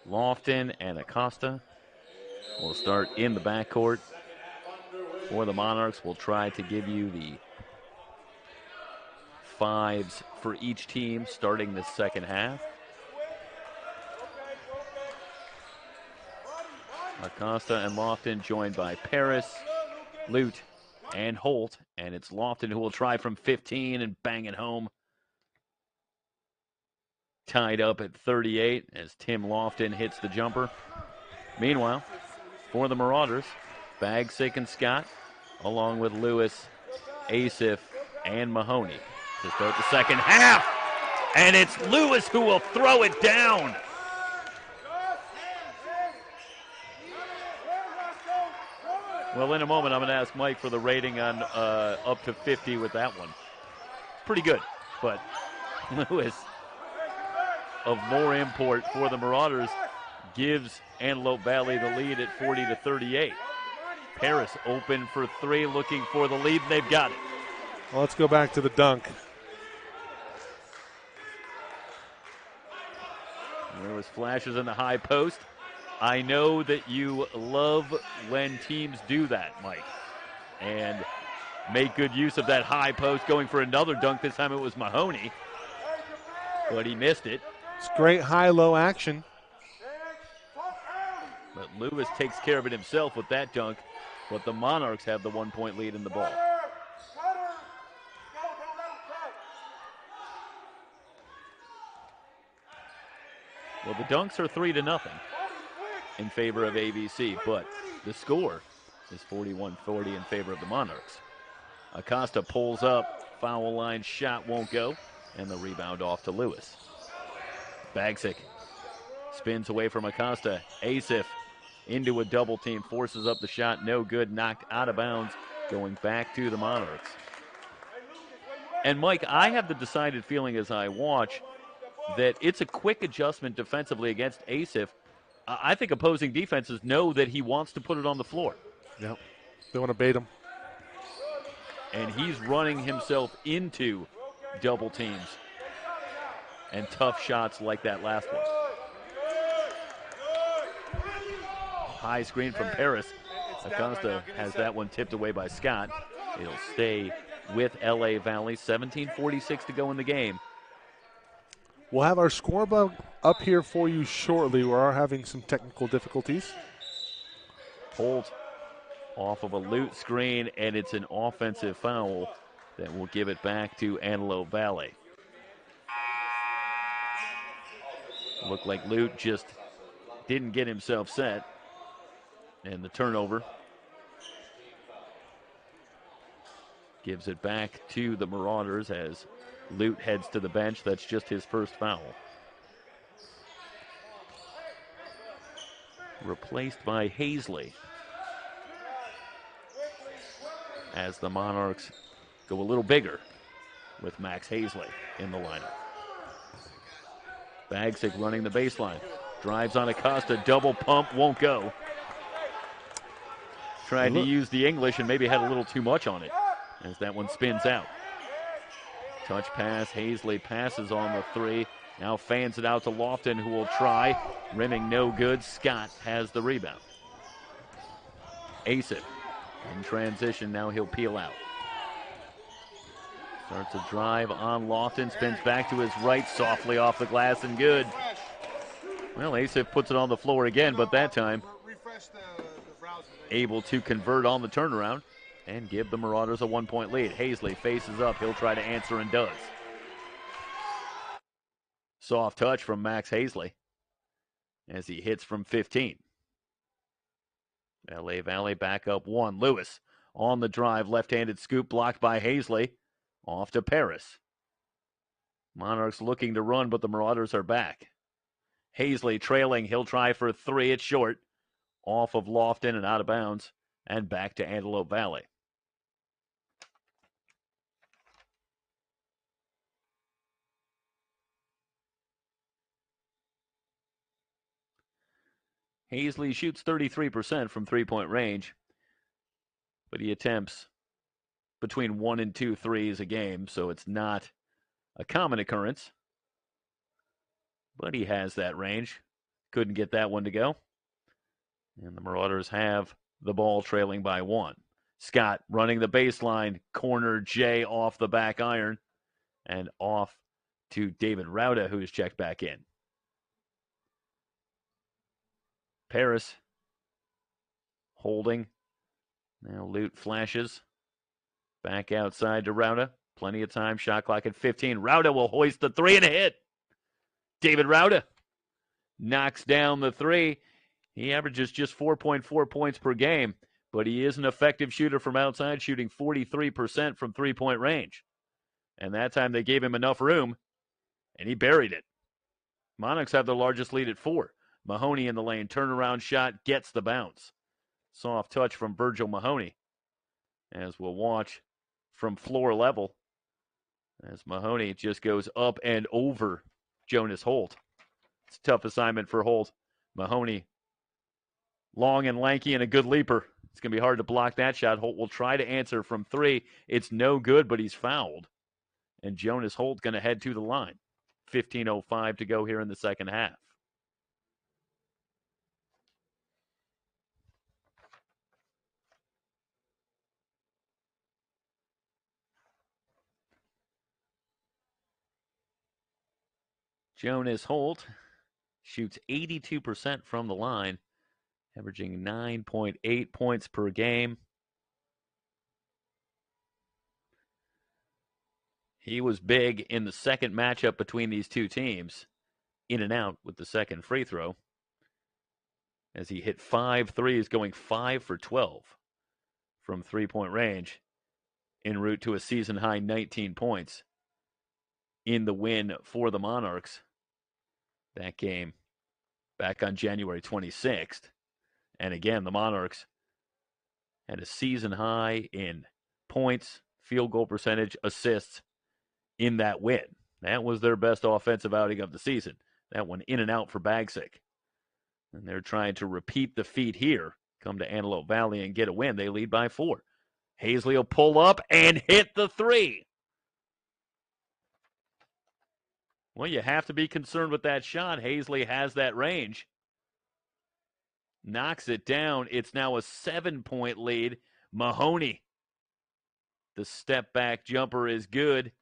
Lofton and Acosta will start in the backcourt for the Monarchs. We'll try to give you the fives for each team starting the second half. Acosta and Lofton joined by Paris, Lute, and Holt. And it's Lofton who will try from 15 and bang it home. Tied up at 38 as Tim Lofton hits the jumper. Meanwhile, for the Marauders, Bagsick and Scott, along with Lewis, Asif, and Mahoney to start the second half. And it's Lewis who will throw it down. Well, in a moment, I'm going to ask Mike for the rating on up to 50 with that one. Pretty good, but Lewis, of more import for the Marauders, gives Antelope Valley the lead at 40-38. Paris open for three, looking for the lead, and they've got it. Well, let's go back to the dunk. Lewis flashes in the high post. I know that you love when teams do that, Mike, and make good use of that high post, going for another dunk. This time it was Mahoney, but he missed it. It's great high-low action. But Lewis takes care of it himself with that dunk, but the Monarchs have the 1-point lead in the ball. Well, the dunks are 3-0 in favor of ABC, but the score is 41-40 in favor of the Monarchs. Acosta pulls up, foul line shot won't go, and the rebound off to Lewis. Bagsick spins away from Acosta. Asif into a double team, forces up the shot, no good, knocked out of bounds, going back to the Monarchs. And Mike, I have the decided feeling as I watch that it's a quick adjustment defensively against Asif. I think opposing defenses know that he wants to put it on the floor. Yep, they want to bait him. And he's running himself into double teams and tough shots like that last one. High screen from Paris. Acosta has that one tipped away by Scott. It'll stay with LA Valley. 17:46 to go in the game. We'll have our scoreboard up here for you shortly. We are having some technical difficulties. Holt off of a Lute screen, and it's an offensive foul that will give it back to Antelope Valley. Looked like Lute just didn't get himself set. And the turnover gives it back to the Marauders as Lute heads to the bench. That's just his first foul. Replaced by Hazley as the Monarchs go a little bigger with Max Hazley in the lineup. Bagsick running the baseline. Drives on Acosta, double pump, won't go. Tried to use the English and maybe had a little too much on it as that one spins out. Touch pass, Hazley passes on the three. Now fans it out to Lofton, who will try. Rimming no good. Scott has the rebound. Asif in transition, now he'll peel out. Starts a drive on Lofton, spins back to his right, softly off the glass and good. Well, Asif puts it on the floor again, but that time able to convert on the turnaround and give the Marauders a 1-point lead. Hazley faces up. He'll try to answer and does. Soft touch from Max Hazley as he hits from 15. LA Valley back up one. Lewis on the drive. Left-handed scoop blocked by Hazley. Off to Paris. Monarchs looking to run, but the Marauders are back. Hazley trailing. He'll try for three. It's short. Off of Lofton and out of bounds. And back to Antelope Valley. Hazley shoots 33% from three-point range, but he attempts between 1 and 2 threes a game, so it's not a common occurrence. But he has that range. Couldn't get that one to go. And the Marauders have the ball trailing by 1. Scott running the baseline, corner Jay off the back iron, and off to David Rauda, who's checked back in. Paris holding. Now Lute flashes. Back outside to Rauda. Plenty of time. Shot clock at 15. Rauda will hoist the 3 and a hit. David Rauda knocks down the 3. He averages just 4.4 points per game, but he is an effective shooter from outside, shooting 43% from three-point range. And that time they gave him enough room, and he buried it. Monarchs have the largest lead at 4. Mahoney in the lane. Turnaround shot gets the bounce. Soft touch from Virgil Mahoney. As we'll watch from floor level, as Mahoney just goes up and over Jonas Holt. It's a tough assignment for Holt. Mahoney, long and lanky and a good leaper. It's going to be hard to block that shot. Holt will try to answer from 3. It's no good, but he's fouled. And Jonas Holt going to head to the line. 15:05 to go here in the second half. Jonas Holt shoots 82% from the line, averaging 9.8 points per game. He was big in the second matchup between these two teams, in and out with the second free throw, as he hit 5 threes, going 5 for 12 from three-point range, en route to a season-high 19 points in the win for the Monarchs. That game back on January 26th. And again, the Monarchs had a season high in points, field goal percentage, assists in that win. That was their best offensive outing of the season. That one in and out for Bagsick. And they're trying to repeat the feat here, come to Antelope Valley and get a win. They lead by 4. Hazley will pull up and hit the 3. Well, you have to be concerned with that shot. Hazley has that range. Knocks it down. It's now a 7-point lead. Mahoney. The step back jumper is good.